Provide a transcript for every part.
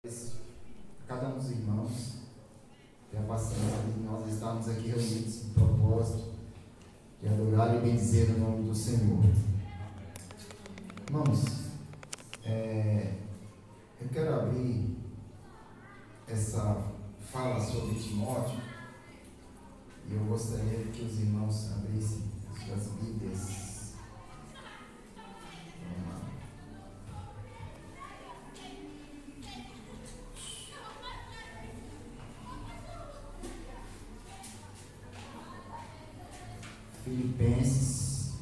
A cada um dos irmãos, tenha paciência de nós estarmos aqui reunidos com o propósito de adorar e bendizer o nome do Senhor. Irmãos, eu quero abrir essa fala sobre Timóteo e eu gostaria que os irmãos abrissem suas Bíblias. Filipenses,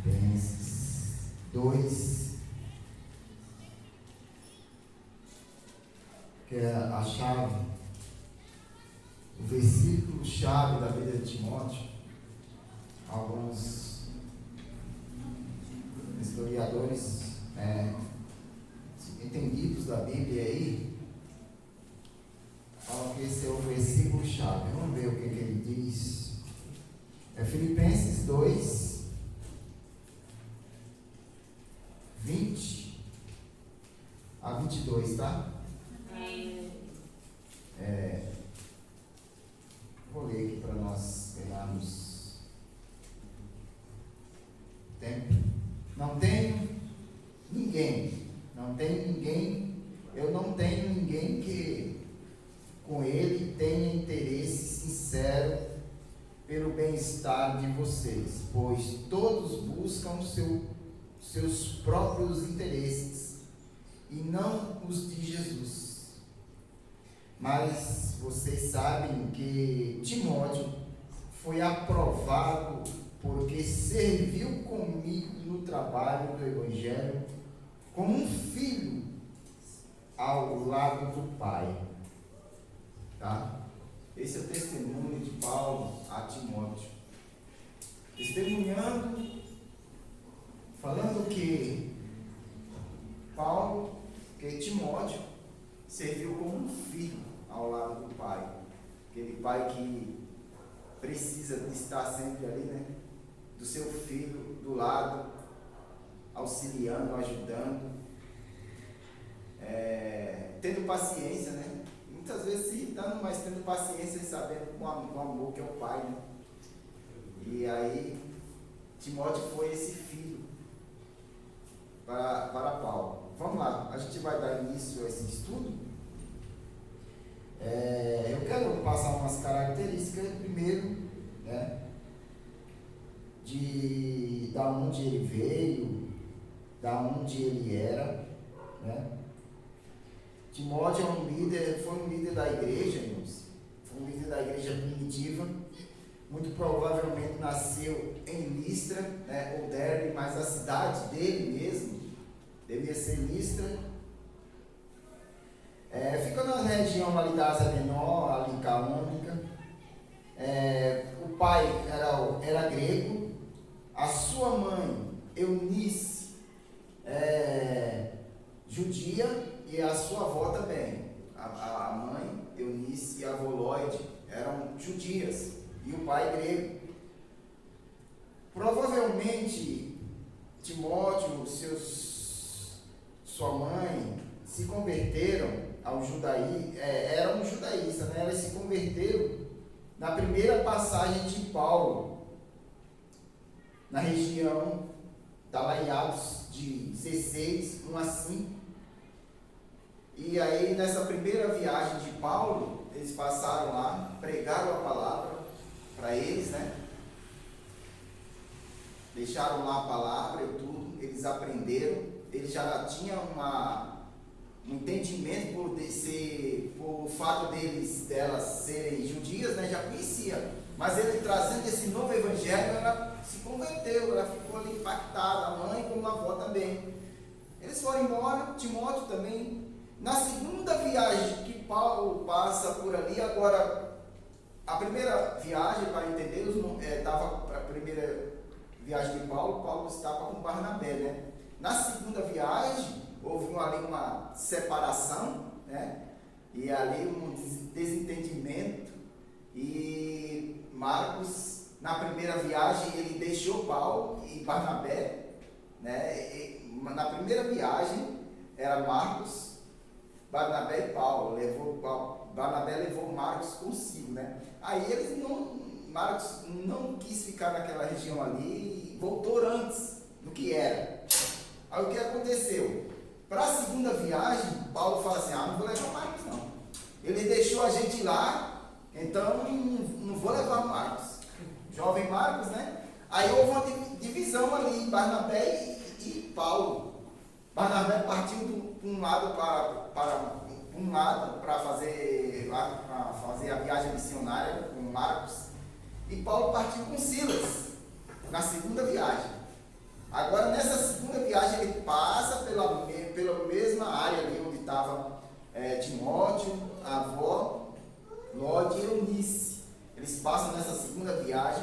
Filipenses 2, que é a chave, o versículo chave da vida de Timóteo. Alguns historiadores entendidos da Bíblia aí falam que esse é o versículo chave. Vamos ver o que ele diz. É Filipenses 2, 20 a 22, tá? Vou ler aqui para nós ganharmos tempo. Não tenho ninguém que com ele tenha interesse sincero pelo bem-estar de vocês, pois todos buscam seus próprios interesses e não os de Jesus. Mas vocês sabem que Timóteo foi aprovado porque serviu comigo no trabalho do Evangelho como um filho ao lado do Pai. Tá? Esse é o testemunho de Paulo a Timóteo. Testemunhando, falando que Timóteo serviu como um filho ao lado do Pai. Aquele pai que precisa de estar sempre ali, né? Do seu filho do lado, auxiliando, ajudando, tendo paciência, né? Muitas vezes se irritando, mas tendo paciência e sabendo com o amor que é o pai, né? E aí Timóteo foi esse filho para Paulo. Vamos lá, a gente vai dar início a esse estudo. Eu quero passar umas características primeiro, né? Da onde ele veio, da onde ele era, né? Timóteo foi um líder da igreja, irmãos. Foi um líder da igreja primitiva. Muito provavelmente nasceu em Listra, né, ou Derbe, mas a cidade dele mesmo devia ser Listra. Fica na região ali da Ásia Menor, ali Caônica. O pai era grego. A sua mãe, Eunice, judia, e a sua avó também. A mãe, Eunice, e a avó Lloyd eram judias, e o pai grego. Provavelmente, Timóteo, sua mãe, se converteram ao judaísmo, eram judaístas, né? Elas se converteram na primeira passagem de Paulo, na região da lá em Atos de 16, 1 a 5. E aí, nessa primeira viagem de Paulo, eles passaram lá, pregaram a palavra para eles, né? Deixaram lá a palavra e tudo, eles aprenderam, eles já tinham um entendimento por fato delas serem judias, né? Já conhecia, mas ele trazendo esse novo evangelho, ela se converteu, ela ficou ali impactada, a mãe como a avó também. Eles foram embora, Timóteo também. Na segunda viagem que Paulo passa por ali, agora, a primeira viagem, para entender, a primeira viagem de Paulo estava com Barnabé, né? Na segunda viagem, houve ali uma separação, né? E ali um desentendimento, e Marcos, na primeira viagem, ele deixou Paulo e Barnabé, né? Na primeira viagem era Marcos, Barnabé e Paulo. Barnabé levou Marcos consigo, né? Aí Marcos não quis ficar naquela região ali e voltou antes do que era. Aí o que aconteceu? Para a segunda viagem, Paulo fala assim: não vou levar Marcos não. Ele deixou a gente lá, então não vou levar Marcos. Jovem Marcos, né? Aí houve uma divisão ali, Barnabé e Paulo. Barnabé partiu para um lado para fazer a viagem missionária com Marcos, e Paulo partiu com Silas na segunda viagem. Agora, nessa segunda viagem, ele passa pela mesma área ali onde estava Timóteo, a avó, Ló e Eunice. Eles passam nessa segunda viagem.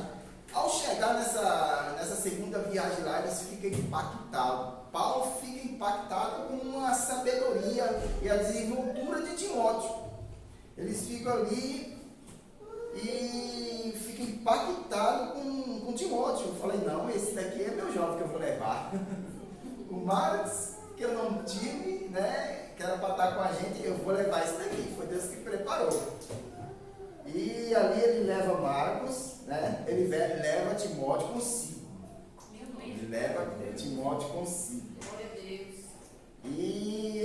Ao chegar nessa segunda viagem lá, eles ficam impactados. Paulo fica impactado com a sabedoria e a desenvoltura de Timóteo. Eles ficam ali e ficam impactados com Timóteo. Eu falei: não, esse daqui é meu jovem que eu vou levar. O Marcos, que eu não tive, né, que era para estar com a gente, eu vou levar esse daqui. Foi Deus que preparou. E ali ele leva Marcos, né, ele leva Timóteo consigo. Ele leva Timóteo consigo. Glória a Deus.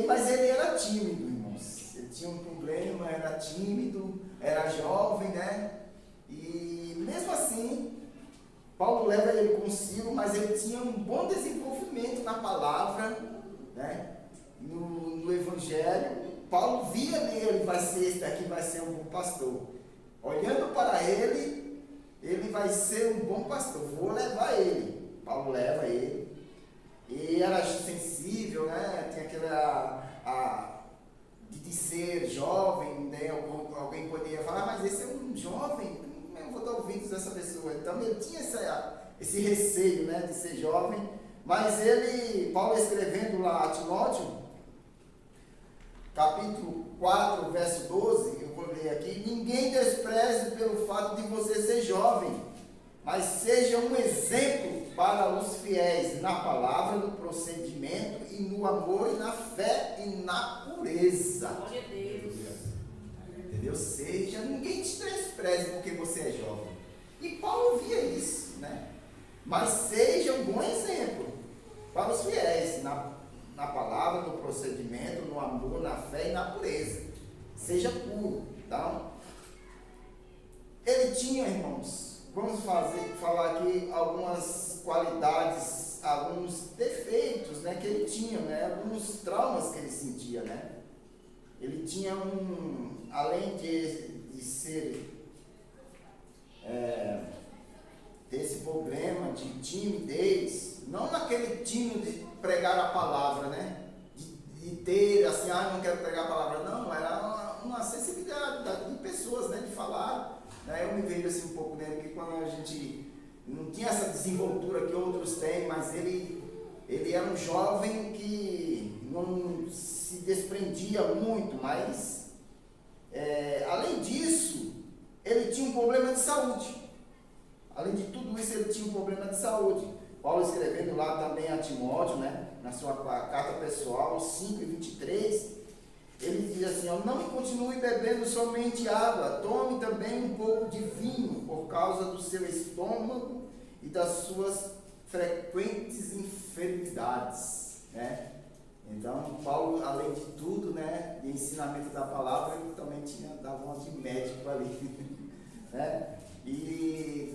Mas ele era tímido, irmãos. Ele tinha um problema, era tímido, era jovem, né? E mesmo assim, Paulo leva ele consigo, mas ele tinha um bom desenvolvimento na palavra, né? No Evangelho. Paulo via nele: esse daqui vai ser um bom pastor. Olhando para ele, ele vai ser um bom pastor, vou levar ele. Paulo leva ele. E era sensível, né? Tinha aquela de ser jovem, né? Alguém poderia falar: mas esse é um jovem, como eu vou dar ouvidos a essa pessoa? Então ele tinha esse receio, né, de ser jovem. Mas Paulo escrevendo lá a Timóteo, capítulo 4, verso 12, eu vou ler aqui: ninguém despreze pelo fato de você ser jovem, mas seja um exemplo para os fiéis na palavra, no procedimento e no amor e na fé e na pureza. Glória a Deus. Entendeu? Ninguém te despreze porque você é jovem. E Paulo via isso, né? Mas seja um bom exemplo para os fiéis na palavra, no procedimento, no amor, na fé e na pureza. Seja puro. Então, ele tinha, irmãos, vamos falar aqui algumas qualidades, alguns defeitos, né, que ele tinha, né, alguns traumas que ele sentia, né. Ele tinha além de ser ter esse problema de timidez, não naquele tino de pregar a palavra, né, de ter assim: não quero pregar a palavra, não, era uma sensibilidade de pessoas, né, de falar, né. Eu me vejo assim um pouco nele, que quando a gente não tinha essa desenvoltura que outros têm, mas ele era um jovem que não se desprendia muito, mas além disso, ele tinha um problema de saúde. Além de tudo isso, ele tinha um problema de saúde. Paulo escrevendo lá também a Timóteo, né, na sua carta pessoal, 5:23, ele diz assim: não continue bebendo somente água, tome também um pouco de vinho, por causa do seu estômago e das suas frequentes enfermidades, né? Então, Paulo, além de tudo, né, de ensinamento da palavra, ele também dava uma de médico ali, né? E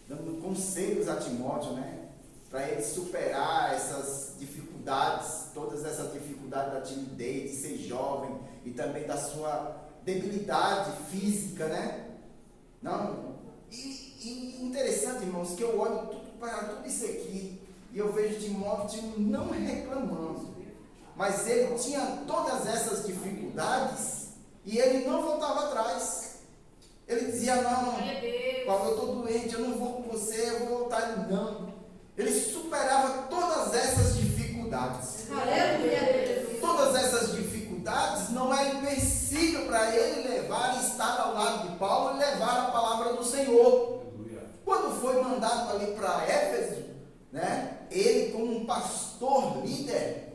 dando conselhos a Timóteo, né, para ele superar essas dificuldades, todas essas dificuldades da timidez, de ser jovem e também da sua debilidade física, né? E interessante, irmãos, que eu olho para tudo isso aqui e eu vejo Timóteo não reclamando, mas ele tinha todas essas dificuldades e ele não voltava atrás. Ele dizia: não, Paulo, eu estou doente, eu não vou com você, eu vou voltar. Não. Ele superava todas essas dificuldades. Todas essas dificuldades não eram empecilho para ele levar e estar ao lado de Paulo e levar a do Senhor. Quando foi mandado ali para Éfeso, né, ele como um pastor líder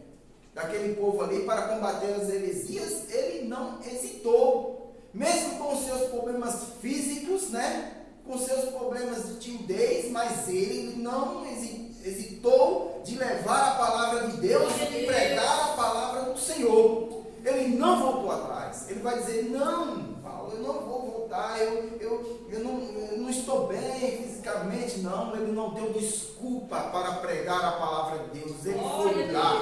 daquele povo ali para combater as heresias, ele não hesitou, mesmo com seus problemas físicos, né, com seus problemas de timidez, mas ele não hesitou de levar a palavra de Deus e de pregar a palavra do Senhor. Ele não voltou atrás. Ele vai dizer: não, Paulo, eu não vou voltar, eu não estou bem fisicamente. Não, ele não deu desculpa para pregar a palavra de Deus. Ele foi lá.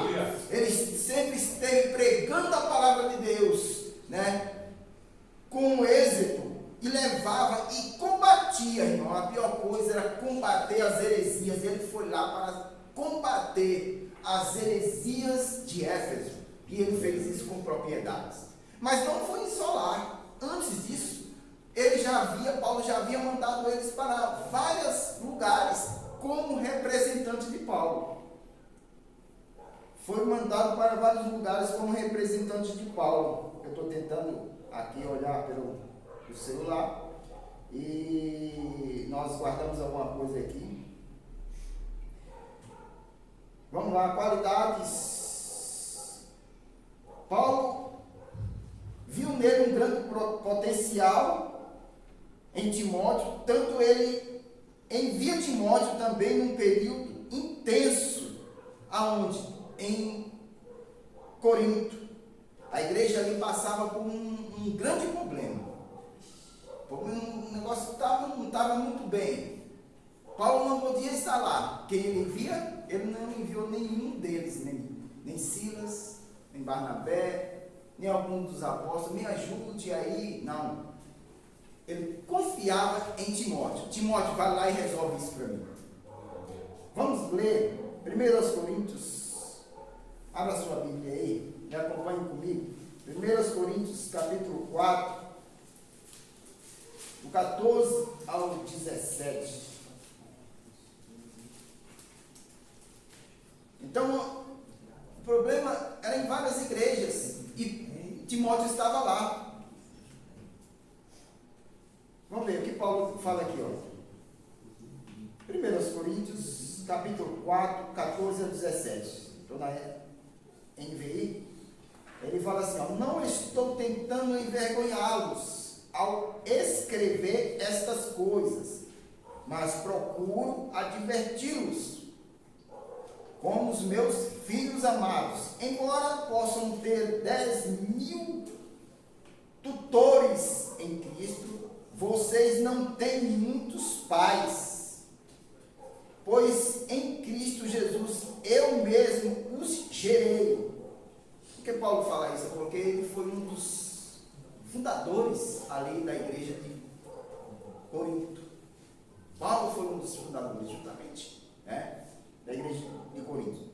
Ele sempre esteve pregando a palavra de Deus, né, com êxito, e levava e combatia, irmão. A pior coisa era combater as heresias. Ele foi lá para combater as heresias de Éfeso. E ele fez isso com propriedades. Mas não foi só lá. Antes disso, Paulo já havia mandado eles para vários lugares como representante de Paulo. Foi mandado para vários lugares como representante de Paulo. Eu estou tentando aqui olhar pelo celular e nós guardamos alguma coisa aqui. Vamos lá, qualidades. Paulo viu nele um grande potencial em Timóteo, tanto ele envia Timóteo também num período intenso, aonde? Em Corinto. A igreja ali passava por um grande problema. O negócio não estava muito bem. Paulo não podia estar lá. Quem ele envia? Ele não enviou nenhum deles, nem Silas, nem Barnabé, nem algum dos apóstolos. Me ajude aí. Não. Ele confiava em Timóteo. Timóteo, vai lá e resolve isso para mim. Vamos ler 1 Coríntios. Abra sua Bíblia aí. Me acompanhe comigo. 1 Coríntios, capítulo 4, do 14 ao 17. Então, o problema era em várias igrejas e Timóteo estava lá. Vamos ver o que Paulo fala aqui, ó. 1 Coríntios, capítulo 4, 14 a 17. Estou na NVI. Ele fala assim, ó: não estou tentando envergonhá-los ao escrever estas coisas, mas procuro adverti-los como os meus filhos amados. Embora possam ter 10.000 tutores em Cristo, vocês não têm muitos pais, pois em Cristo Jesus eu mesmo os gerei. Por que Paulo fala isso? Porque ele foi um dos fundadores ali da igreja de Corinto. Paulo foi um dos fundadores, juntamente, né, da igreja de Corinto.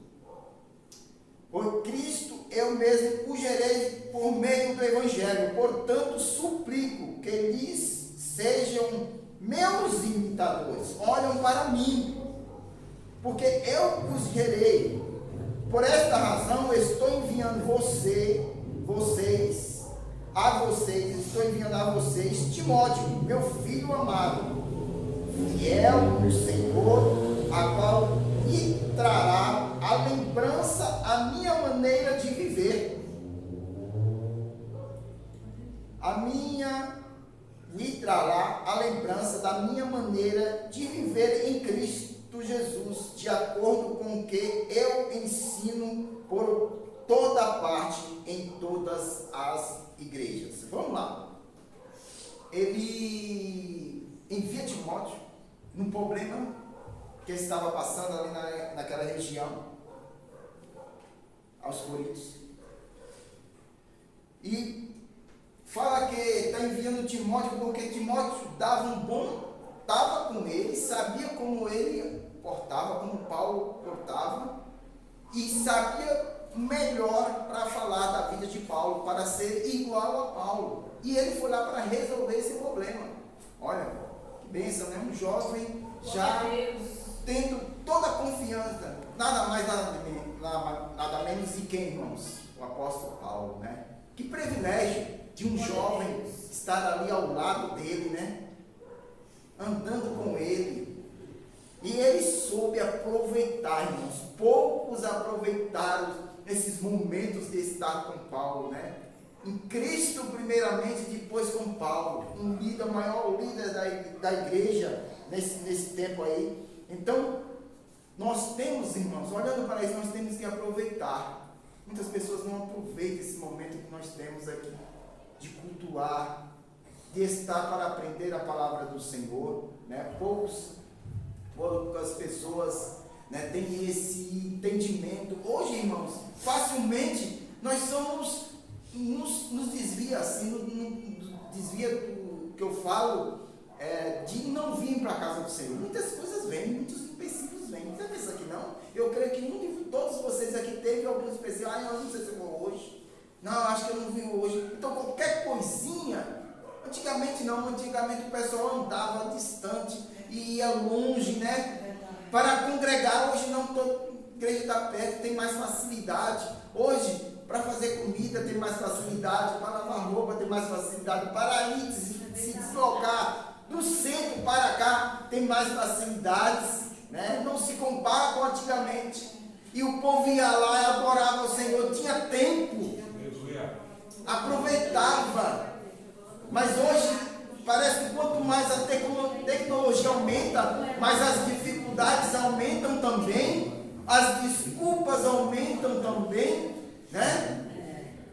Por Cristo eu mesmo o gerei por meio do Evangelho. Portanto, suplico que lhes sejam meus imitadores. Olham para mim, porque eu os gerei. Por esta razão, eu estou enviando estou enviando a vocês Timóteo, meu filho amado, fiel no Senhor, a qual lhe trará a lembrança, a minha maneira de viver. Lhe trará a lembrança da minha maneira de viver em Cristo Jesus, de acordo com o que eu ensino por toda parte, em todas as igrejas. Vamos lá. Ele envia Timóteo num problema que estava passando ali naquela região, aos Coríntios, e fala que está enviando Timóteo porque Timóteo estava com ele, sabia como ele portava, como Paulo portava, e sabia melhor para falar da vida de Paulo, para ser igual a Paulo. E ele foi lá para resolver esse problema. Olha, que bênção, né? Um jovem já tendo toda a confiança, nada mais, nada menos de quem, irmãos? O apóstolo Paulo, né? Que privilégio de um jovem estar ali ao lado dele, né? aproveitar, irmãos. Poucos aproveitaram esses momentos de estar com Paulo, né? Em Cristo primeiramente, depois com Paulo, um líder, o maior líder da igreja nesse tempo aí. Então, nós temos, irmãos, olhando para isso, nós temos que aproveitar. Muitas pessoas não aproveitam esse momento que nós temos aqui, de cultuar, de estar para aprender a palavra do Senhor, né? Poucas pessoas, né, têm esse entendimento. Hoje, irmãos, facilmente nós nos desvia assim, desvia do que eu falo, de não vir para a casa do Senhor. Muitas coisas vêm, muitos empecilhos vêm. Você pensa que não? Eu creio que de todos vocês aqui teve algum empecilho. Eu não sei se eu vou hoje. Não, acho que eu não vim hoje. Então, qualquer coisinha, antigamente o pessoal andava distante e ia longe, né? Para congregar. Hoje não, toda igreja está perto, tem mais facilidade. Hoje, para fazer comida tem mais facilidade, para lavar roupa tem mais facilidade, para ir se deslocar do centro para cá tem mais facilidades, né? Não se compara com antigamente. E o povo ia lá e adorava o Senhor, tinha tempo, aproveitava. Mas hoje parece que quanto mais a tecnologia aumenta, mais as dificuldades aumentam também, as desculpas aumentam também, né?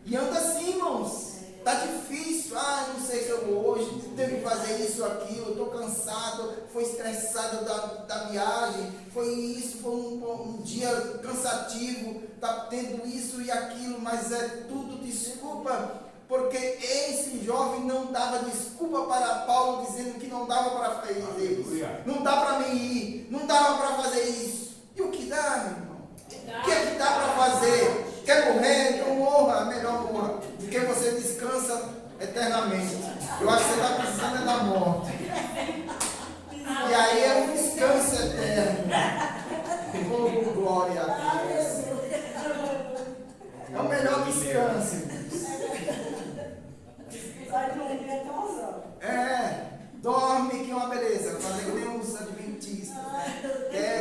E anda assim, irmãos. Tá difícil. Não sei se eu vou hoje, tenho que fazer isso, aquilo, estou cansado, foi estressado da viagem, foi isso, foi um dia cansativo, tá tendo isso e aquilo, mas é tudo desculpa, porque esse jovem não dava desculpa para Paulo, dizendo que não dava para fazer isso, não dá para mim ir, não dava para fazer isso. E o que dá, meu irmão? O que é que dá para fazer? Quer morrer? Então morra, melhor morra, porque você descansa eternamente. Eu acho que você está precisando da morte. E aí é um descanso eterno. Oh, glória a Deus. É o melhor descanso. Vai dormir até 11 horas. Dorme que é uma beleza. Fazer que nem os adventistas.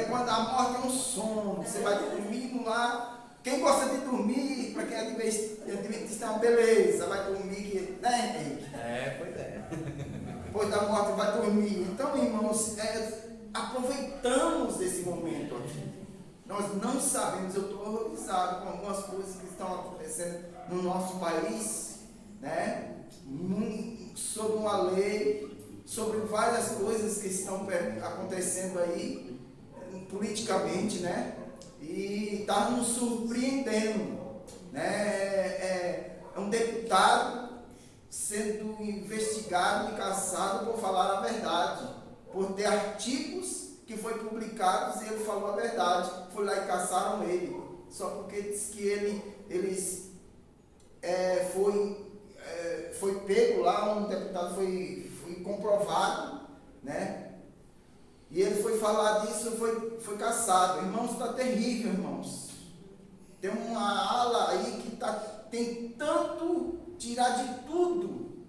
Quando a morte é um sono. Você vai dormindo lá. Quem gosta de dormir, para quem é adventista, é uma beleza, vai dormir, né, Henrique? Pois é. Depois da morte vai dormir. Então, irmãos, aproveitamos esse momento aqui. Nós não sabemos, eu estou horrorizado com algumas coisas que estão acontecendo no nosso país, né? Sobre uma lei, sobre várias coisas que estão acontecendo aí, politicamente, né? E está nos surpreendendo, né? É um deputado sendo investigado e caçado por falar a verdade, por ter artigos que foram publicados e ele falou a verdade. Foi lá e caçaram ele, só porque disse que foi pego lá, um deputado foi comprovado, né? E ele foi falar disso, foi caçado. Irmãos, está terrível, irmãos. Tem uma ala aí que está tentando tirar de tudo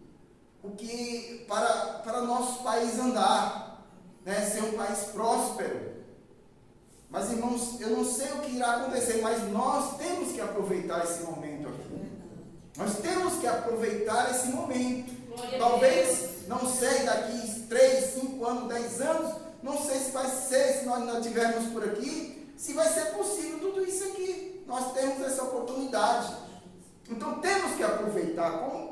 o que para nosso país andar, né? Ser um país próspero. Mas, irmãos, eu não sei o que irá acontecer, mas nós temos que aproveitar esse momento aqui. Nós temos que aproveitar esse momento. Talvez, não sei, daqui 3, 5 anos, 10 anos, não sei se vai ser, se nós não estivermos por aqui, se vai ser possível tudo isso aqui. Nós temos essa oportunidade. Então temos que aproveitar, como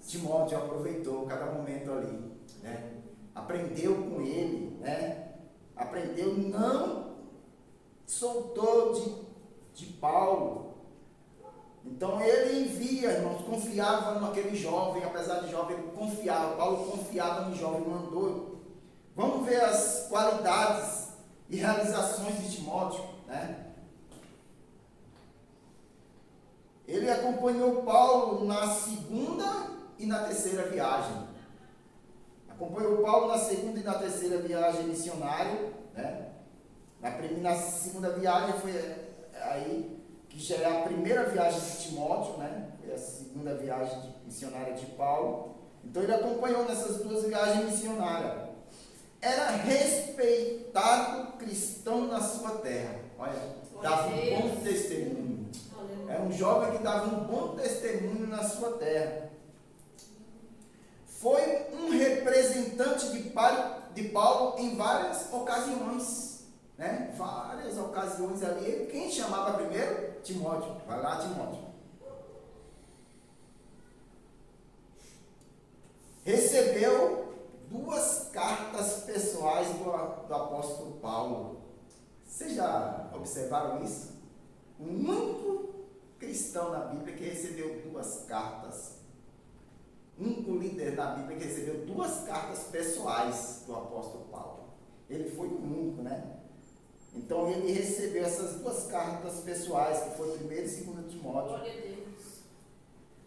Timóteo aproveitou cada momento ali, né? Aprendeu com ele, né? Aprendeu, não soltou de Paulo. Então ele envia, irmãos, confiava naquele jovem, apesar de jovem, ele confiava, Paulo confiava no jovem, mandou. Vamos ver as qualidades e realizações de Timóteo, né? Ele acompanhou Paulo na segunda e na terceira viagem. Acompanhou Paulo na segunda e na terceira viagem missionária, né? Na segunda viagem foi aí que já é a primeira viagem de Timóteo, né? Foi a segunda viagem missionária de Paulo. Então ele acompanhou nessas duas viagens missionárias. era respeitado cristão na sua terra. Olha, dava um bom testemunho. Era um jovem que dava um bom testemunho na sua terra. Foi um representante de Paulo em várias ocasiões, né? Várias ocasiões ali. Quem chamava primeiro? Timóteo. Vai lá, Timóteo. Recebeu 2 cartas pessoais do apóstolo Paulo. Vocês já observaram isso? O único cristão na Bíblia que recebeu 2 cartas. O único líder da Bíblia que recebeu 2 cartas pessoais do apóstolo Paulo. Ele foi o único, né? Então ele recebeu essas 2 cartas pessoais, que foi 1 e 2 Timóteo. Glória a Deus.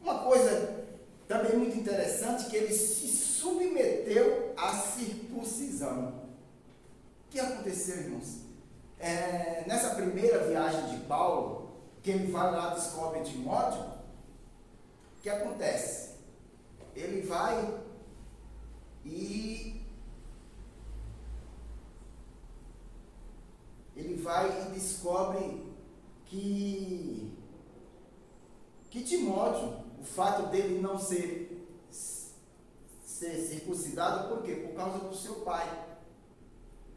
Uma coisa também muito interessante, que ele se submeteu à circuncisão. O que aconteceu, irmãos? Nessa primeira viagem de Paulo, que ele vai lá, descobre Timóteo, o que acontece? Ele vai e descobre que Timóteo, o fato dele não ser circuncidado, por quê? Por causa do seu pai.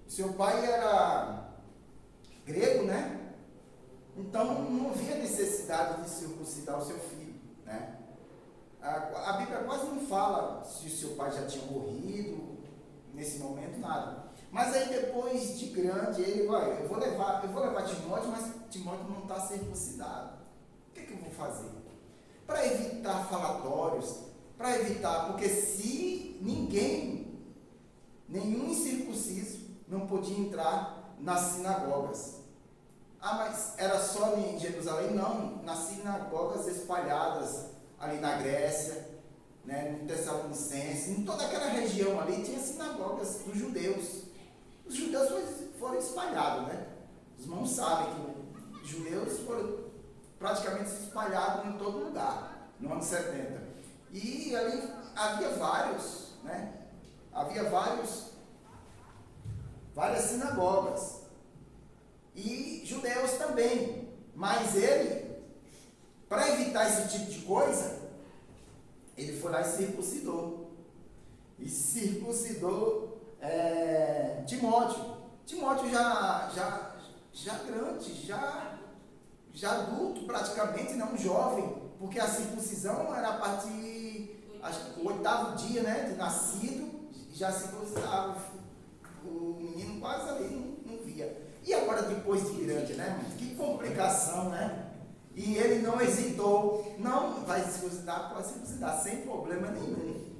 O seu pai era grego, né? Então não havia necessidade de circuncidar o seu filho, né? A Bíblia quase não fala se o seu pai já tinha morrido, nesse momento nada. Mas aí depois de grande, ele vai, eu vou levar Timóteo, mas Timóteo não está circuncidado. O que eu vou fazer? Para evitar falatórios, para evitar, porque se nenhum incircunciso não podia entrar nas sinagogas. Mas era só em Jerusalém? Não, nas sinagogas espalhadas ali na Grécia, né, no Tessalonicense, em toda aquela região ali tinha sinagogas dos judeus. Os judeus foram espalhados, né? Os irmãos sabem que os judeus foram praticamente espalhados em todo lugar, no ano 70. E ali havia vários, né? Havia várias sinagogas. E judeus também. Mas ele, para evitar esse tipo de coisa, ele foi lá e circuncidou. E circuncidou Timóteo. Timóteo já grande, já adulto praticamente, não jovem, porque a circuncisão era a partir, acho que o 8º dia, né, de nascido, já circuncidava. O menino quase ali não via. E agora depois de grande, né? Que complicação, né? E ele não hesitou, não vai circuncidar, pode circuncidar, sem problema nenhum.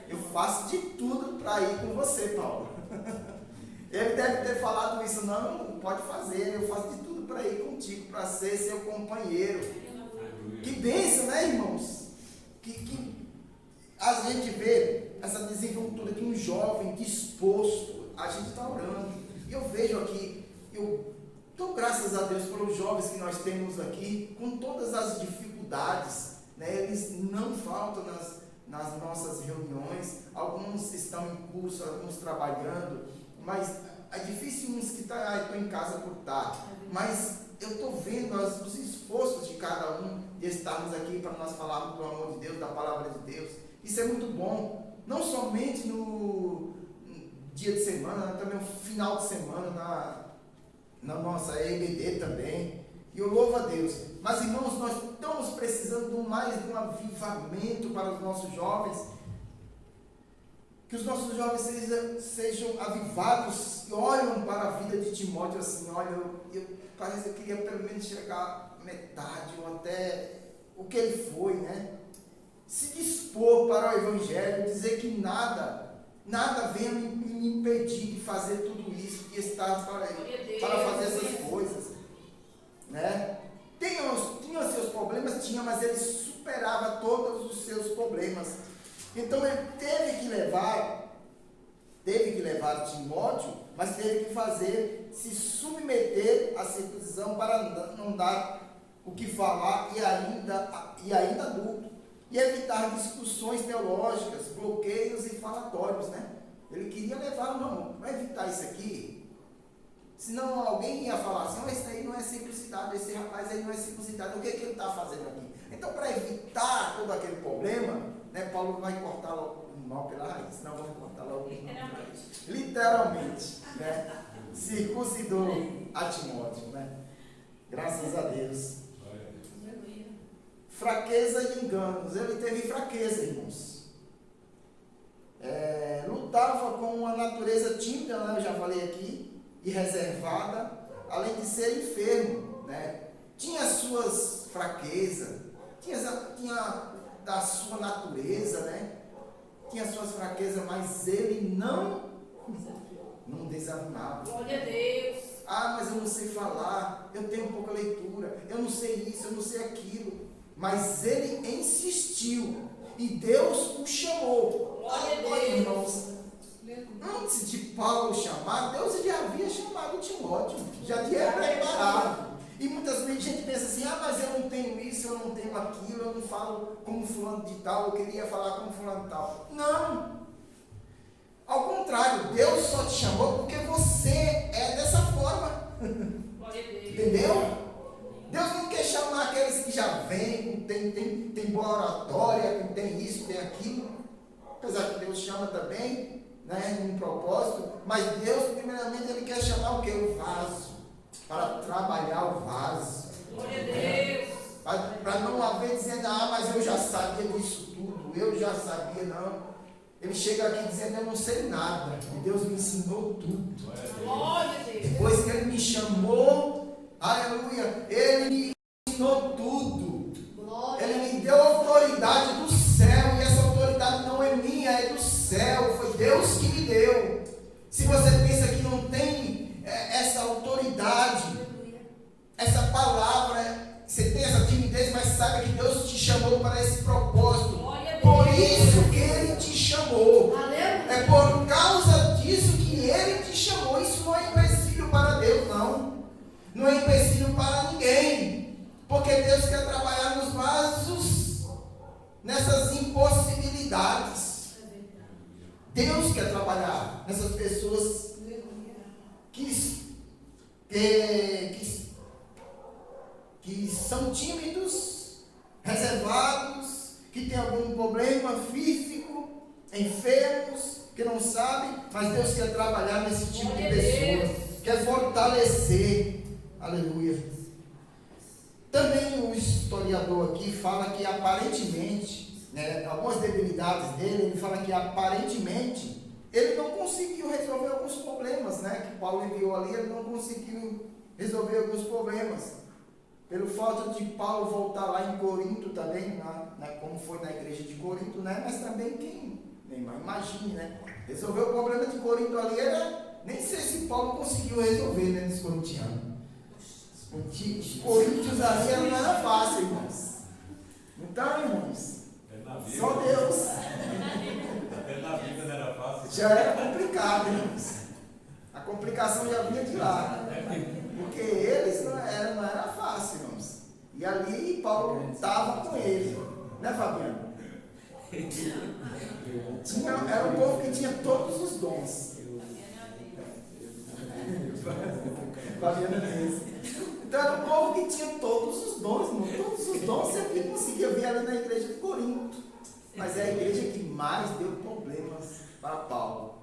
Eu faço de tudo para ir com você, Paulo. Ele deve ter falado isso, não, pode fazer, eu faço de tudo para ir contigo, para ser seu companheiro. Que bênção, né, irmãos? Que a gente vê essa desenvoltura de um jovem disposto, a gente está orando. E eu vejo aqui, eu dou graças a Deus pelos jovens que nós temos aqui, com todas as dificuldades, né? Eles não faltam nas nossas reuniões, alguns estão em curso, alguns trabalhando, mas é difícil uns que estão em casa por estar, mas eu estou vendo os esforços de cada um de estarmos aqui para nós falarmos do amor de Deus, da palavra de Deus. Isso é muito bom, não somente no dia de semana, também no final de semana, na nossa EBD também, e eu louvo a Deus. Mas irmãos, nós estamos precisando mais de um avivamento para os nossos jovens, que os nossos jovens sejam avivados e olham para a vida de Timóteo assim, olha, parece que eu queria pelo menos chegar a metade, ou até o que ele foi, né? Se dispor para o Evangelho, dizer que nada venha me impedir de fazer tudo isso, de estar para fazer essas coisas, né? Tinha seus problemas, mas ele superava todos os seus problemas. Então ele teve que levar Timóteo, mas teve que se submeter à circuncisão para não dar o que falar e ainda adulto. E evitar discussões teológicas, bloqueios e falatórios, né? Ele queria levar, não, vai evitar isso aqui. Senão alguém ia falar assim, oh, esse aí não é circuncidado, esse rapaz aí não é circuncidado, o que, é que ele está fazendo aqui? Então, para evitar todo aquele problema, né, Paulo vai cortar logo o mal pela raiz, não vamos cortar logo o mal pela raiz. Literalmente, né? Circuncidou a Timóteo, né? Graças a Deus. Fraqueza e enganos, ele teve fraqueza, irmãos. Lutava com uma natureza tímida, né, eu já falei aqui, e reservada, além de ser enfermo, né? Tinha suas fraquezas, tinha da sua natureza, né? Tinha suas fraquezas, mas ele não desanimava. Glória a Deus. Ah, mas eu não sei falar, eu tenho pouca leitura, eu não sei isso, eu não sei aquilo. Mas ele insistiu e Deus o chamou. Glória a Deus. Olha, irmãos, antes de Paulo chamar, Deus já havia chamado Timóteo, já tinha preparado. E muitas vezes a gente pensa assim, ah, mas eu não tenho isso, eu não tenho aquilo, eu não falo como fulano de tal, eu queria falar como fulano de tal. Não! Ao contrário, Deus só te chamou porque você é dessa forma. Entendeu? Deus não quer chamar aqueles que já vêm, tem boa oratória, tem isso, tem aquilo. Apesar que Deus chama também, né, num propósito, mas Deus, primeiramente, Ele quer chamar o quê? O vaso. Para trabalhar o vaso. Glória a Deus. Para não haver dizendo, ah, mas eu já sabia disso tudo, eu já sabia, não. Ele chega aqui dizendo, eu não sei nada, e Deus me ensinou tudo. Glória a Deus. Depois que Ele me chamou, aleluia, Ele me ensinou tudo. Glória. Ele me deu a autoridade do céu, e essa autoridade não é minha, é do céu, foi Deus que me deu. Se você pensa que não tem essa autoridade, essa palavra, você tem essa timidez, mas saiba que Deus te chamou para esse propósito. Por isso que Ele te chamou. É por causa disso que Ele te chamou. Isso não é empecilho para Deus, não. Não é empecilho para ninguém. Porque Deus quer trabalhar nos vasos, nessas impossibilidades. Deus quer trabalhar nessas pessoas que são tímidos, reservados, que têm algum problema físico, enfermos, que não sabem, mas Deus quer trabalhar nesse tipo de pessoa, quer fortalecer, aleluia. Também o historiador aqui fala que aparentemente, né, algumas debilidades dele, ele fala que aparentemente ele não conseguiu resolver alguns problemas, né, que Paulo enviou ali, ele não conseguiu resolver alguns problemas. Pelo fato de Paulo voltar lá em Corinto também, né, como foi na igreja de Corinto, né, mas também imagine, né, resolver o problema de Corinto ali era, nem sei se Paulo conseguiu resolver, né, nos corintianos. Os coríntios ali não era fácil, irmãos. Então, irmãos, só Deus. Até na vida não era fácil. Já era complicado, irmãos. A complicação já vinha de lá. Porque eles não era fácil, irmãos. E ali Paulo estava com ele. Né, Fabiano? Era um povo que tinha todos os dons. Fabiano disse. Então era um povo que tinha todos os dons, irmão. Todos os dons você conseguia ver ali na igreja de Corinto. Mas é a igreja que mais deu problemas para Paulo.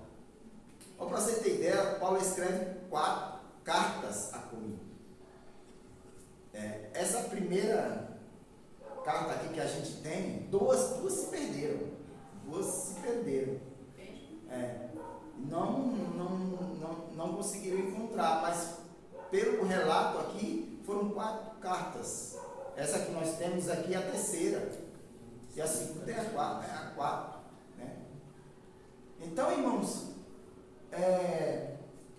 Para você ter ideia, Paulo escreve 4 cartas a Corinto. Essa primeira carta aqui que a gente tem, duas se perderam. Não conseguiram encontrar, mas pelo relato aqui, foram 4 cartas. Essa que nós temos aqui é a terceira. E a segunda é a 4. Né? Então, irmãos,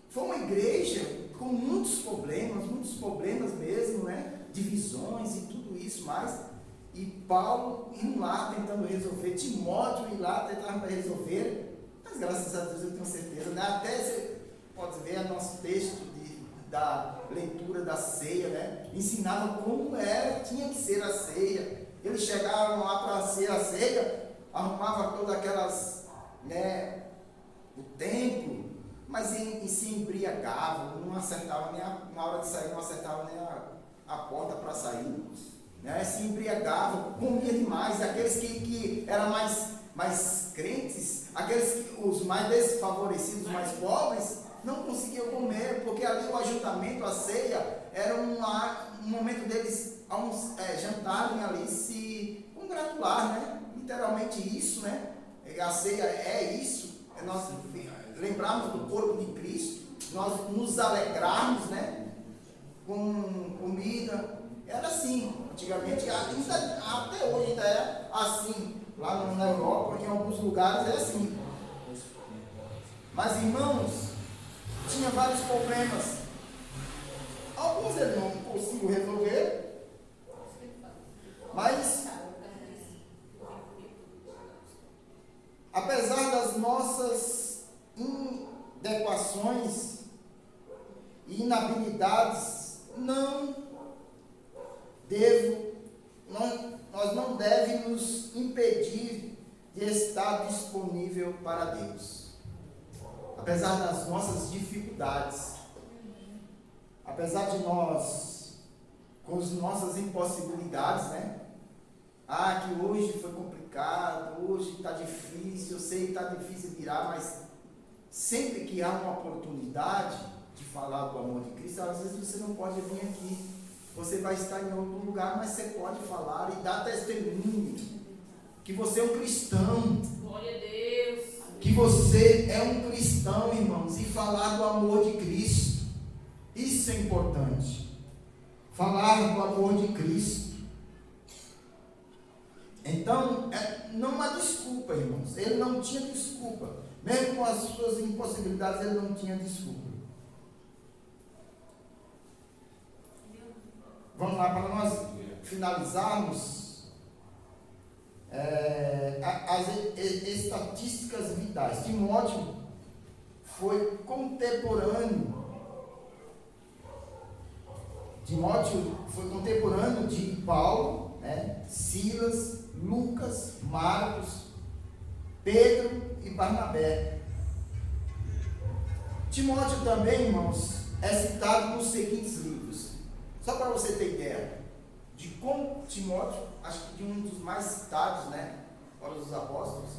foi uma igreja com muitos problemas mesmo, né? Divisões e tudo isso mais. E Paulo indo lá tentando resolver, Timóteo ir lá tentando resolver. Mas graças a Deus eu tenho certeza, né? Até você pode ver o nosso texto da leitura da ceia, né? Ensinava como tinha que ser a ceia. Eles chegavam lá para ser a ceia, arrumavam todas aquelas, né, o templo, mas e se embriagavam, não acertava nem na hora de sair, não acertava nem a porta para sair, né? Se embriagavam, comia demais, aqueles que eram mais crentes, os mais desfavorecidos, mais pobres, não conseguiam comer, porque ali o ajuntamento, a ceia, era um momento deles jantarem ali, se congratular, né? Literalmente isso, né? A ceia é isso, nós lembrarmos do corpo de Cristo, nós nos alegrarmos, né? Com comida, era assim, antigamente, até hoje ainda é assim, lá na Europa, em alguns lugares é assim. Mas, irmãos, tinha vários problemas. Alguns ele não conseguiu resolver, mas apesar das nossas inadequações e inabilidades, nós não devemos nos impedir de estar disponível para Deus. Apesar das nossas dificuldades, apesar de nós, com as nossas impossibilidades, né? Que hoje foi complicado, hoje está difícil, eu sei que está difícil virar, mas sempre que há uma oportunidade de falar do amor de Cristo, às vezes você não pode vir aqui, você vai estar em outro lugar, mas você pode falar e dar testemunho que você é um cristão. Glória a Deus. Que você é um cristão, irmãos, e falar do amor de Cristo. Isso é importante. Falar do amor de Cristo. Então, não há desculpa, irmãos. Ele não tinha desculpa. Mesmo com as suas impossibilidades, ele não tinha desculpa. Vamos lá, para nós finalizarmos. As estatísticas vitais. Timóteo foi contemporâneo. De Paulo, né? Silas, Lucas, Marcos, Pedro e Barnabé. Timóteo também, irmãos, é citado nos seguintes livros. Só para você ter ideia de como Timóteo, acho que de um dos mais citados, né, fora dos apóstolos,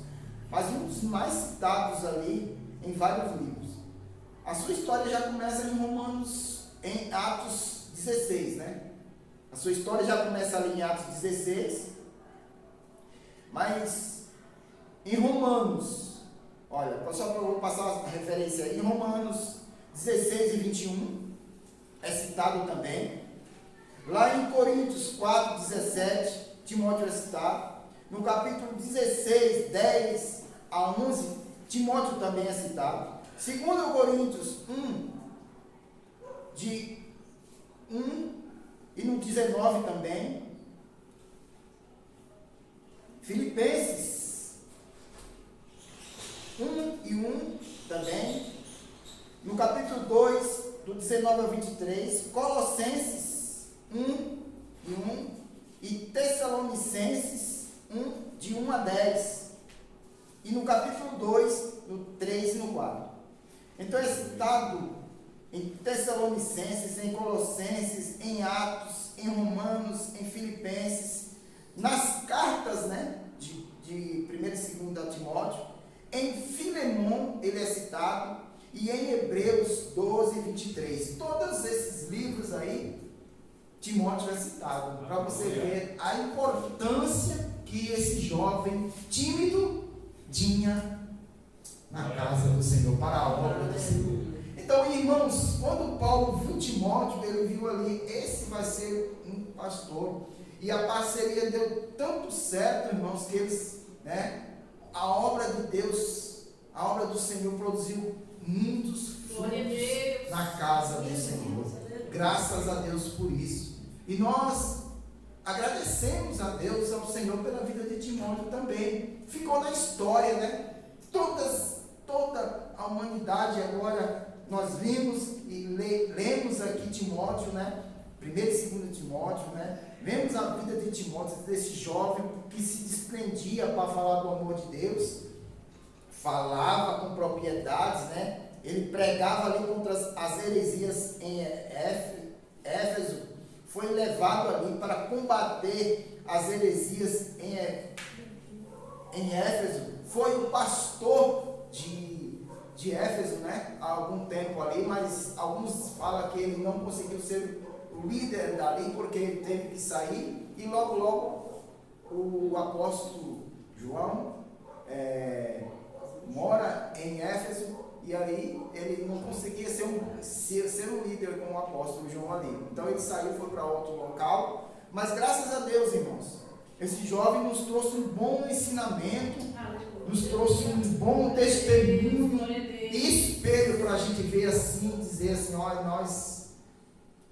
mas um dos mais citados ali em vários livros. A sua história já começa em Atos 16, né? A sua história já começa ali em Atos 16, mas em Romanos, olha, só para eu passar a referência aí, em Romanos 16 e 21, é citado também. Lá em Coríntios 4, 17, Timóteo é citado. No capítulo 16, 10 a 11, Timóteo também é citado. 2 Coríntios 1, de 1 e no 19 também. Filipenses 1 e 1 também. No capítulo 2, do 19 a 23. Colossenses 1 e 1 e Tessalonicenses 1, de 1 a 10. E no capítulo 2, no 3 e no 4. Então é citado em Tessalonicenses, em Colossenses, em Atos, em Romanos, em Filipenses, nas cartas, né, de 1 e 2 Timóteo, em Filemon ele é citado, e em Hebreus 12 e 23. Todos esses livros aí, Timóteo é citado, para você ver a importância que esse jovem tímido tinha na casa do Senhor, para a obra do Senhor. Então, irmãos, quando Paulo viu Timóteo, ele viu ali, esse vai ser um pastor. E a parceria deu tanto certo, irmãos, que eles, né, a obra de Deus, a obra do Senhor produziu muitos frutos na casa do Senhor. Graças a Deus por isso. E nós agradecemos a Deus, ao Senhor, pela vida de Timóteo também. Ficou na história, né? Toda a humanidade agora, nós vimos e lemos aqui Timóteo, né? 1 e 2 Timóteo, né? Vemos a vida de Timóteo, desse jovem que se desprendia para falar do amor de Deus. falava com propriedades, né? Ele pregava ali contra as heresias em Éfeso, foi levado ali para combater as heresias em Éfeso, foi o pastor de Éfeso, né? Há algum tempo ali, mas alguns falam que ele não conseguiu ser o líder dali, porque ele teve que sair, e logo o apóstolo João mora em Éfeso, e ali ele não conseguia ser um líder como o apóstolo João ali. Então ele saiu, foi para outro local, mas graças a Deus, irmãos, esse jovem nos trouxe um bom ensinamento, nos trouxe um bom testemunho e espelho para a gente ver assim, dizer assim, olha, nós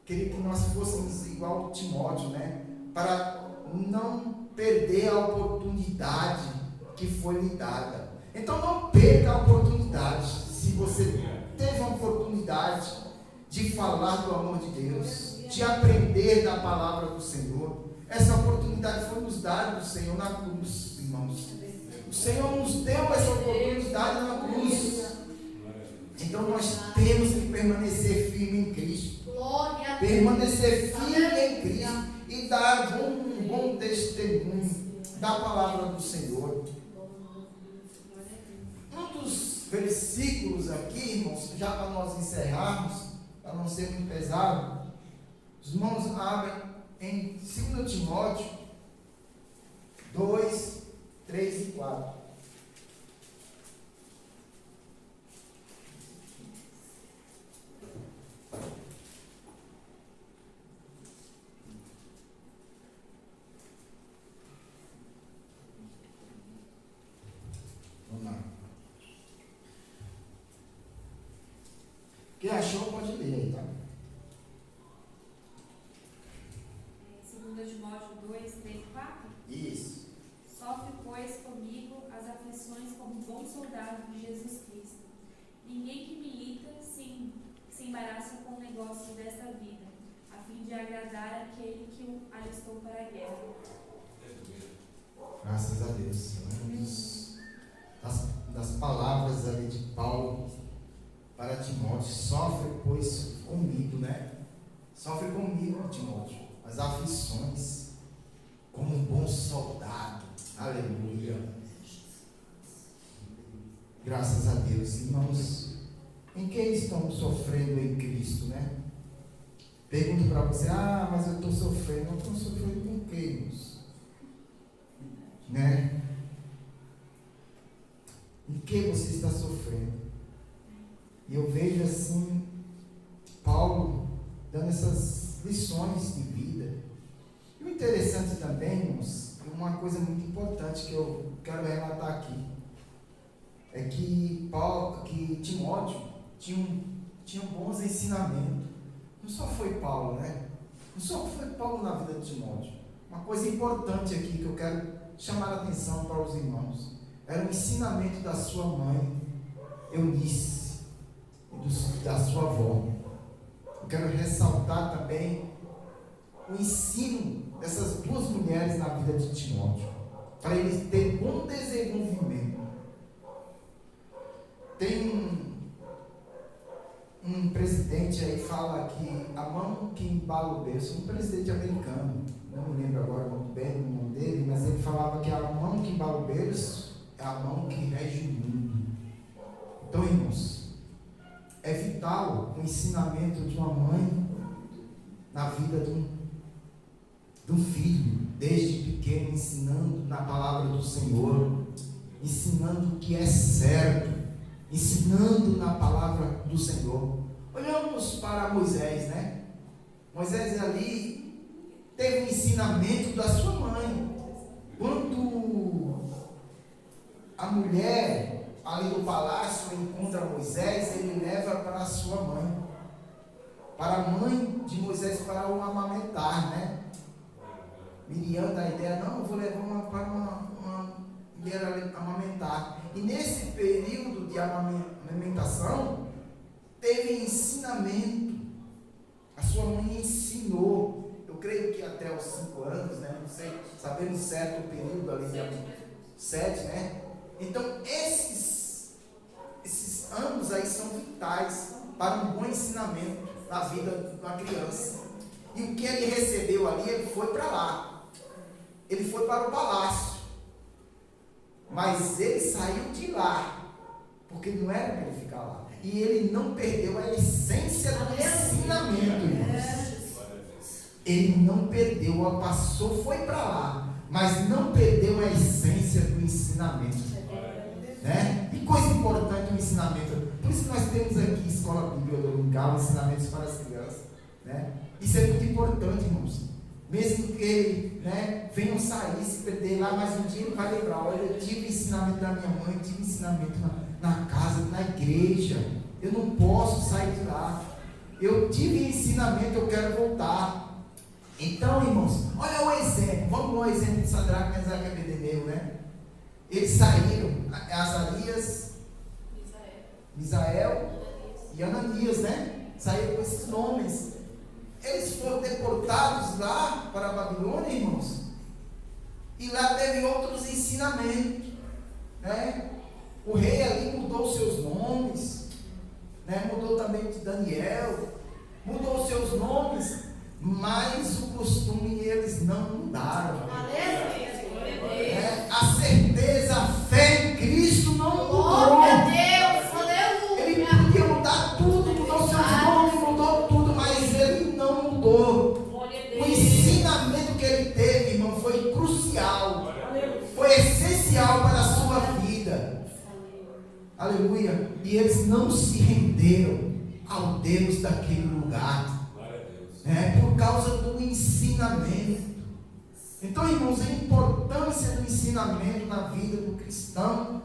queria que nós fôssemos igual Timóteo, né? Para não perder a oportunidade que foi lhe dada. Então não perca a oportunidade. Se você teve a oportunidade de falar do amor de Deus, de aprender da palavra do Senhor, essa oportunidade foi nos dada do Senhor na cruz, irmãos. O Senhor nos deu essa oportunidade na cruz. Então nós temos que permanecer firme em Cristo. Permanecer firme em Cristo e dar um bom testemunho da palavra do Senhor. Um dos versículos aqui, irmãos, já para nós encerrarmos, para não ser muito pesado, os irmãos abrem em 2 Timóteo 2, 3 e 4. Vamos lá. Quem achou pode ler aí, tá? 2 Timóteo 2, 3 e 4? Isso. Sofre, pois, comigo as aflições como bom soldado de Jesus Cristo. Ninguém que milita se embaraça com o negócio desta vida, a fim de agradar aquele que o alistou para a guerra. Graças a Deus. Das palavras ali de Paulo para Timóteo, sofre, pois, comigo, né? Sofre comigo, Timóteo, as aflições, como um bom soldado. Aleluia. Graças a Deus. Irmãos, em que estamos sofrendo em Cristo, né? Pergunto para você, mas eu estou sofrendo. Eu estou sofrendo com quê, irmãos? Né? Em que você está sofrendo? E eu vejo assim, Paulo dando essas lições de vida. E o interessante também, irmãos, uma coisa muito importante que eu quero relatar aqui, é que Timóteo tinha bons ensinamentos. Não só foi Paulo, né? Não só foi Paulo na vida de Timóteo. Uma coisa importante aqui que eu quero chamar a atenção para os irmãos, era o ensinamento da sua mãe, Eunice, e da sua avó. Eu quero ressaltar também o ensino dessas duas mulheres na vida de Timóteo, para ele ter bom desenvolvimento. Tem um presidente aí que fala que a mão que embala o berço, um presidente americano, não me lembro agora muito bem o nome dele, mas ele falava que a mão que embala o berço é a mão que rege o mundo. Então, irmãos, é vital o ensinamento de uma mãe na vida do filho, desde pequeno, ensinando na palavra do Senhor, ensinando o que é certo, ensinando na palavra do Senhor. Olhamos para Moisés, né? Moisés ali teve um ensinamento da sua mãe. Quando a mulher ali do palácio encontra Moisés, ele leva para a sua mãe, para a mãe de Moisés, para o amamentar, né? Miriam dá a ideia, não, eu vou levar para uma mulher amamentar. E nesse período de amamentação, teve ensinamento. A sua mãe ensinou. Eu creio que até os 5 anos, né? Não sei, sabemos certo o período ali. 7, né? Então, esses esses ambos aí são vitais para um bom ensinamento na vida de uma criança. E o que ele recebeu ali, ele foi para lá. Ele foi para o palácio. Mas ele saiu de lá, porque não era para ele ficar lá. E ele não perdeu a essência do ensinamento, irmãos. Ele não perdeu, passou, foi para lá, mas não perdeu a essência do ensinamento. Né? E coisa importante o ensinamento. Por isso nós temos aqui escola bíblica dominical, ensinamentos para as crianças. Né? Isso é muito importante, irmãos. Mesmo que ele, né, venham sair, se perder lá, mas um dia ele vai lembrar: olha, eu tive ensinamento da minha mãe, tive ensinamento na casa, na igreja. Eu não posso sair de lá. Eu tive ensinamento, eu quero voltar. Então, irmãos, olha o exemplo. Vamos ao exemplo de Sadraque, Mesaque e Abednego, né? Eles saíram, Azarias, Misael e Ananias, né? Saíram com esses nomes. Eles foram deportados lá para a Babilônia, irmãos. E lá teve outros ensinamentos, né? O rei ali mudou seus nomes, né? Mudou também de Daniel, mudou seus nomes, mas o costume eles não mudaram. A certeza, a fé em Cristo não mudou. Ele podia mudar tudo, mudou seus nomes, mudou tudo, mas ele não mudou. O ensinamento que ele teve, irmão, foi crucial, foi essencial para a sua vida. Aleluia. E eles não se renderam ao Deus daquele lugar, por causa do ensinamento. Então, irmãos, a importância do ensinamento na vida do cristão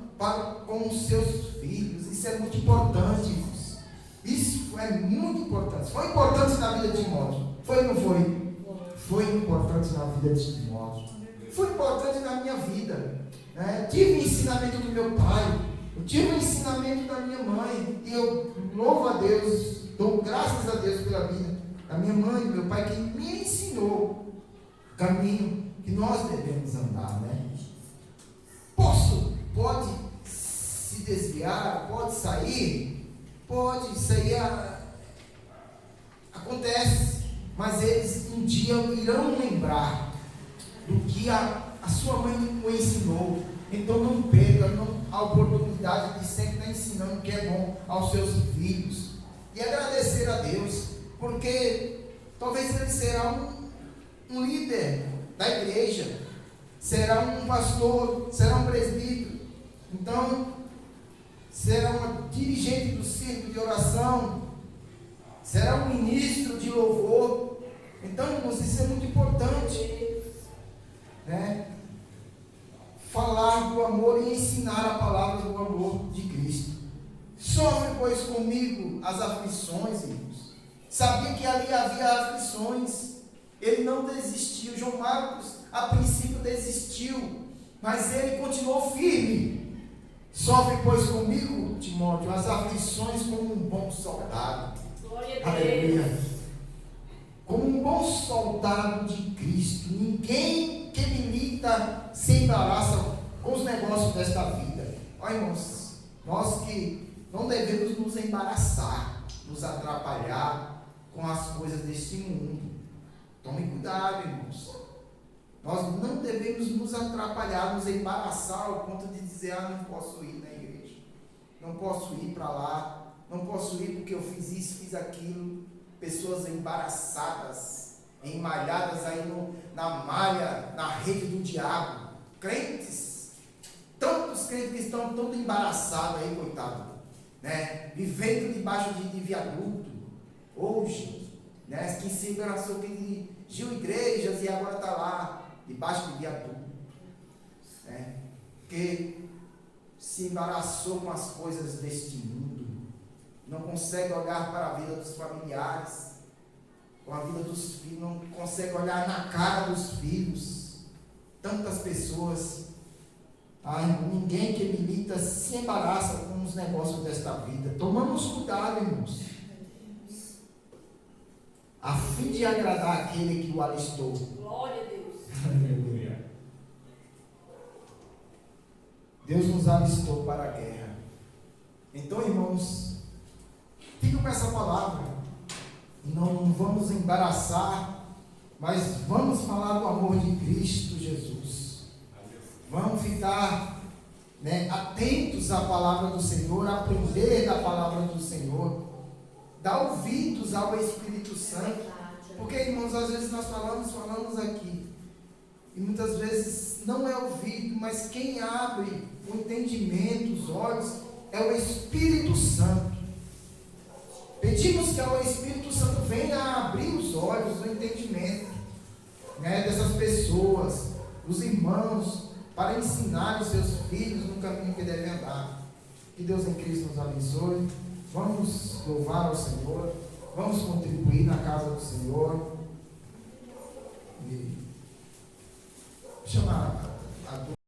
com os seus filhos, isso é muito importante, irmãos. Isso é muito importante. Foi importante na vida de Timóteo? Foi ou não foi? Foi importante na vida de Timóteo. Foi importante na minha vida. Né? Tive o ensinamento do meu pai, eu tive o ensinamento da minha mãe, e eu louvo a Deus, dou graças a Deus pela vida da minha mãe e meu pai, que me ensinou o caminho que nós devemos andar, né? Pode se desviar, pode sair, isso aí acontece, mas eles um dia irão lembrar do que a sua mãe o ensinou. Então não perca a oportunidade de sempre estar ensinando o que é bom aos seus filhos, e agradecer a Deus, porque talvez ele será um líder da igreja, será um pastor, será um presbítero, então será uma dirigente do círculo de oração, será um ministro de louvor. Então, irmãos, isso é muito importante, né? Falar do amor e ensinar a palavra do amor de Cristo. Sofre, pois, comigo as aflições, irmãos. Sabia que ali havia aflições. Ele não desistiu. João Marcos, a princípio, desistiu, mas ele continuou firme. Sofre, pois, comigo, Timóteo, as aflições como um bom soldado. Aleluia. Como um bom soldado de Cristo. Ninguém que milita se embaraça com os negócios desta vida. Olha, irmãos, nós que não devemos nos embaraçar, nos atrapalhar com as coisas deste mundo. Tome cuidado, irmãos. Nós não devemos nos atrapalhar, nos embaraçar ao ponto de dizer: não posso ir na igreja, não posso ir para lá, não posso ir porque eu fiz isso, fiz aquilo. Pessoas embaraçadas, emalhadas aí na malha, na rede do diabo. Crentes, tantos crentes que estão todos embaraçados aí, coitado, né? Vivendo debaixo de viaduto, hoje, né? Que se embaraçou, que dirigiu igrejas e agora está lá, debaixo de viaduto, né? Que se embaraçou com as coisas deste mundo, não consegue olhar para a vida dos familiares, com a vida dos filhos, não consegue olhar na cara dos filhos. Tantas pessoas, ninguém que milita se embaraça com os negócios desta vida. Tomamos cuidado, irmãos, a fim de agradar aquele que o alistou. Glória a Deus. Aleluia. Deus nos alistou para a guerra. Então, irmãos, fica com essa palavra. Não vamos embaraçar, mas vamos falar do amor de Cristo Jesus. Vamos ficar atentos à palavra do Senhor, aprender da palavra do Senhor, dar ouvidos ao Espírito Santo. Porque, irmãos, às vezes nós falamos aqui, e muitas vezes não é ouvido, mas quem abre o entendimento, os olhos, é o Espírito Santo. Pedimos que o Espírito Santo venha abrir os olhos, o entendimento dessas pessoas, dos irmãos, para ensinar os seus filhos no caminho que devem andar. Que Deus em Cristo nos abençoe. Vamos louvar ao Senhor, vamos contribuir na casa do Senhor. E chamar a